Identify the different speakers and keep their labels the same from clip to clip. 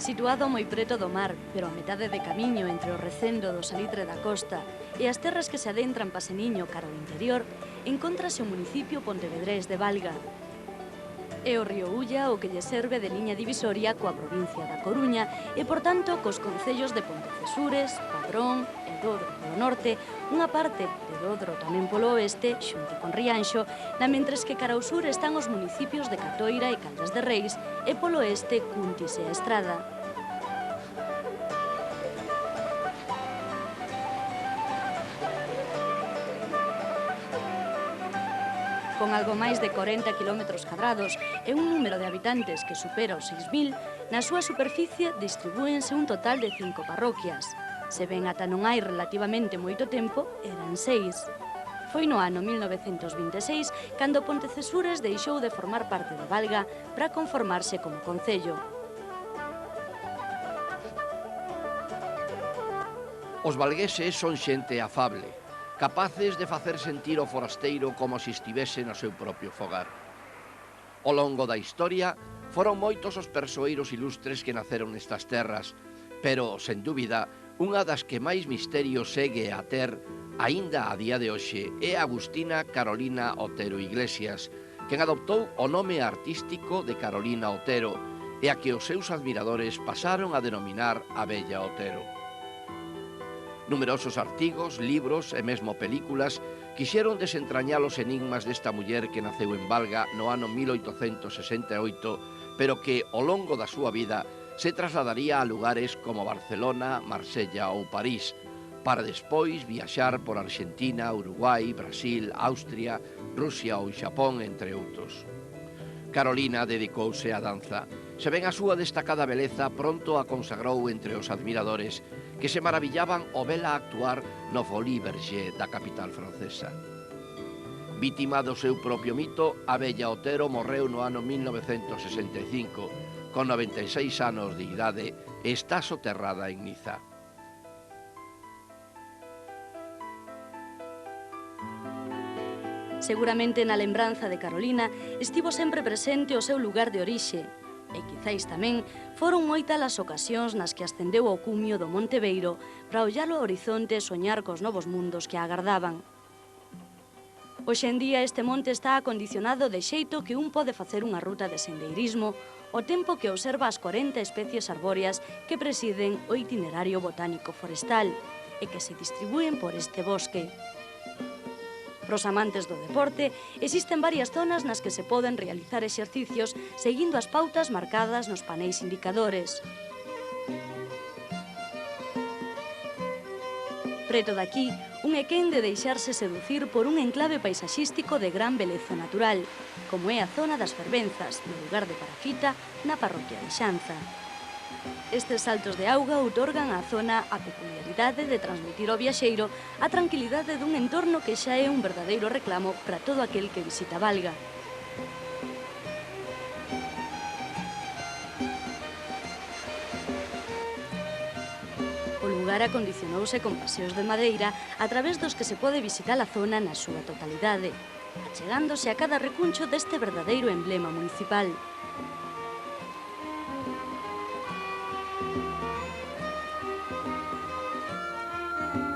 Speaker 1: Situado moi preto do mar, pero a metade de camiño entre o recendo do Salitre da Costa e as terras que se adentran paseniño cara ao interior, encóntrase o municipio pontevedrés de Valga. É o río Ulla o que lle serve de liña divisoria coa provincia da Coruña e, por tanto, cos concellos de Pontecesures, Padrón e Dodro polo norte, unha parte de Dodro tamén polo oeste, xunto con Rianxo, na mentres que cara ao sur están os municipios de Catoira e Caldas de Reis e polo oeste Cuntis e a Estrada. Con algo máis de 40 km cadrados e un número de habitantes que supera os 6.000, na súa superficie distribúense un total de 5 parroquias. Se ben ata non hai relativamente moito tempo, eran 6. Foi no ano 1926 cando Pontecesures deixou de formar parte de Valga para conformarse como concello.
Speaker 2: Os valgueses son xente afable, capaces de facer sentir o forasteiro como se estivese no seu propio fogar. Ao longo da historia, foron moitos os persoeiros ilustres que naceron nestas terras, pero, sen dúbida, unha das que máis misterio segue a ter, aínda a día de hoxe, é Agustina Carolina Otero Iglesias, quen adoptou o nome artístico de Carolina Otero e a que os seus admiradores pasaron a denominar a Bella Otero. Numerosos artigos, libros e mesmo películas quixeron desentrañar os enigmas desta muller que naceu en Valga no ano 1868, pero que, ao longo da súa vida, se trasladaría a lugares como Barcelona, Marsella ou París, para despois viaxar por Argentina, Uruguai, Brasil, Austria, Rusia ou Xapón, entre outros. Carolina dedicouse á danza. Se ben a súa destacada beleza pronto a consagrou entre os admiradores que se maravillaban ao vela actuar no Folies Bergère da capital francesa. Vítima do seu propio mito, a Bella Otero morreu no ano 1965, con 96 anos de idade, e está soterrada en Niza.
Speaker 1: Seguramente na lembranza de Carolina estivo sempre presente o seu lugar de orixe, e quizáis tamén foron moitas as ocasións nas que ascendeu ao cumio do Monte Beiro para ollar ao horizonte e soñar cos novos mundos que a agardaban. Hoxe en día este monte está acondicionado de xeito que un pode facer unha ruta de sendeirismo ao tempo que observa as 40 especies arbóreas que presiden o itinerario botánico forestal e que se distribúen por este bosque. Para os amantes do deporte, existen varias zonas nas que se poden realizar exercicios seguindo as pautas marcadas nos paneis indicadores. Preto daqui, un é quen de deixarse seducir por un enclave paisaxístico de gran beleza natural, como é a zona das Fervenzas, no lugar de Parafita, na parroquia de Xanza. Estes saltos de auga outorgan á zona a peculiaridade de transmitir ao viaxeiro a tranquilidade dun entorno que xa é un verdadeiro reclamo para todo aquel que visita Valga. O lugar acondicionouse con paseos de madeira a través dos que se pode visitar a zona na súa totalidade, achegándose a cada recuncho deste verdadeiro emblema municipal.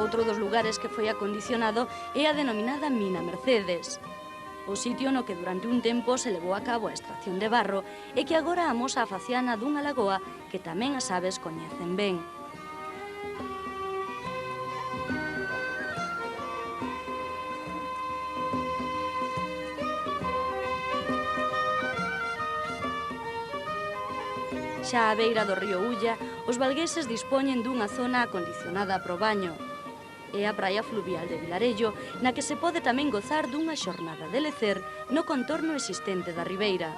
Speaker 1: Outro dos lugares que foi acondicionado é a denominada Mina Mercedes, o sitio no que durante un tempo se levou a cabo a extracción de barro e que agora amosa a faciana dunha lagoa que tamén as aves coñecen ben. Xa á beira do río Ulla, os valgueses dispoñen dunha zona acondicionada pro baño. É a praia fluvial de Vilarello, na que se pode tamén gozar dunha xornada de lecer no contorno existente da ribeira.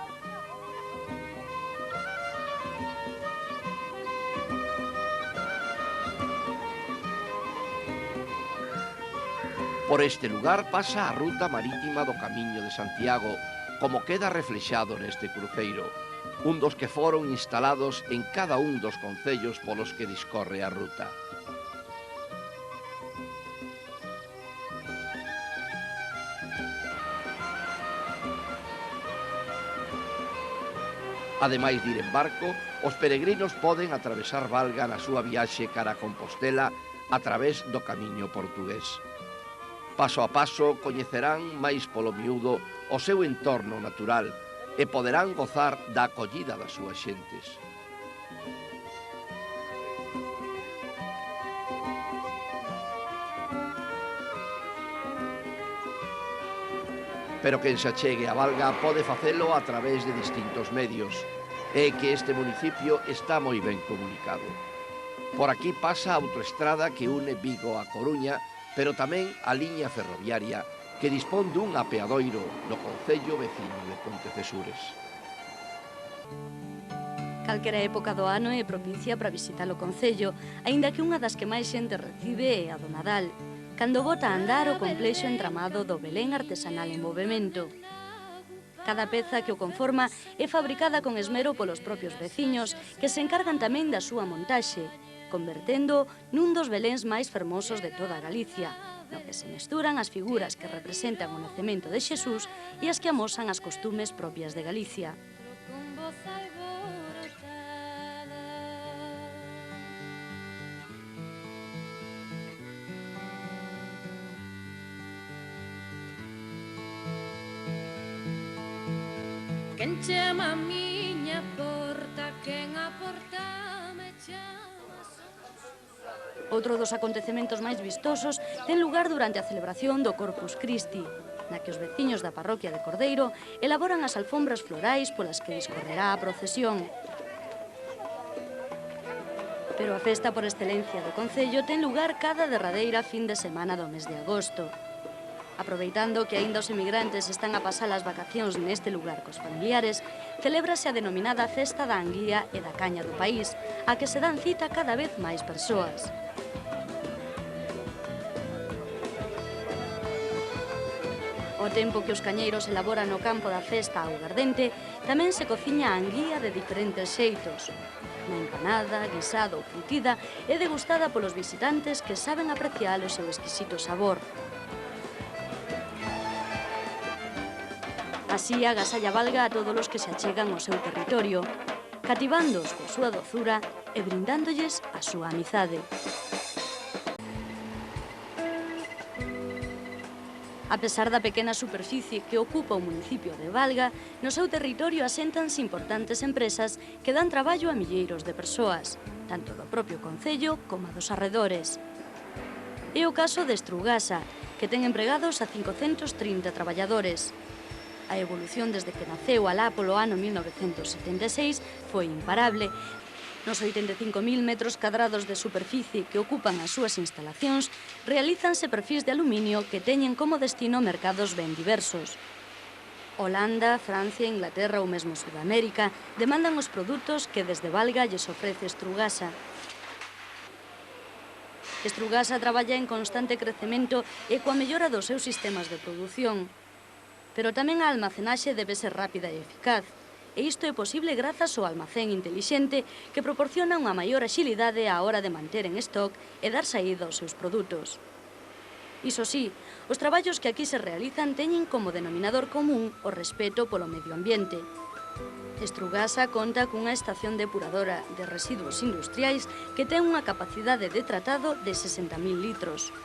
Speaker 2: Por este lugar pasa a ruta marítima do Camiño de Santiago, como queda reflexado neste cruceiro, un dos que foron instalados en cada un dos concellos polos que discorre a ruta. Ademais de ir en barco, os peregrinos poden atravesar Valga na súa viaxe cara a Compostela a través do camiño portugués. Paso a paso coñecerán máis polo miúdo o seu entorno natural e poderán gozar da acollida das súas xentes. Pero quen se achegue a Valga pode facelo a través de distintos medios, e que este municipio está moi ben comunicado. Por aquí pasa a autoestrada que une Vigo a Coruña, pero tamén a liña ferroviaria que dispón dun apeadoiro no concello veciño de Pontecesures.
Speaker 1: Calquera época do ano é propicia para visitar o concello, aínda que unha das que máis xente recibe é a do Nadal, cando bota a andar o complexo entramado do Belén artesanal en movemento. Cada peza que o conforma é fabricada con esmero polos propios veciños, que se encargan tamén da súa montaxe, convertendo nun dos beléns máis fermosos de toda Galicia, no que se mesturan as figuras que representan o nacemento de Xesús e as que amosan as costumes propias de Galicia.
Speaker 3: Quen chama a miña porta, quen a porta me chama.
Speaker 1: Outro dos acontecementos máis vistosos ten lugar durante a celebración do Corpus Christi, na que os veciños da parroquia de Cordeiro elaboran as alfombras florais polas que discorrerá a procesión. Pero a festa por excelencia do concello ten lugar cada derradeira fin de semana do mes de agosto. Aproveitando que aínda os emigrantes están a pasar as vacacións neste lugar cos familiares, celébrase a denominada Festa da Anguía e da Caña do País, a que se dan cita cada vez máis persoas. Ao tempo que os cañeiros elaboran no campo da festa augardente, tamén se cociña a anguía de diferentes xeitos. Na empanada, guisada ou frutida, é degustada polos visitantes que saben apreciar o seu exquisito sabor. Así agasalla Valga a todos os que se achegan ao seu territorio, cativándoos coa súa dozura e brindándolles a súa amizade. A pesar da pequena superficie que ocupa o municipio de Valga, no seu territorio aséntanse importantes empresas que dan traballo a milleiros de persoas, tanto do propio concello como dos arredores. É o caso de Estrugasa, que ten empregados a 530 traballadores. A evolución desde que naceu alá polo ano 1976 foi imparable. Nos 85.000 metros cadrados de superficie que ocupan as súas instalacións, realízanse perfís de aluminio que teñen como destino mercados ben diversos. Holanda, Francia, Inglaterra ou mesmo Sudamérica demandan os produtos que desde Valga lles ofrece Estrugasa. Estrugasa traballa en constante crecemento e coa mellora dos seus sistemas de produción. Pero tamén a almacenaxe debe ser rápida e eficaz, e isto é posible grazas ao almacén intelixente que proporciona unha maior axilidade á hora de manter en stock e dar saída aos seus produtos. Iso sí, os traballos que aquí se realizan teñen como denominador común o respeto polo medio ambiente. Estrugasa conta cunha estación depuradora de residuos industriais que ten unha capacidade de tratado de 60.000 litros.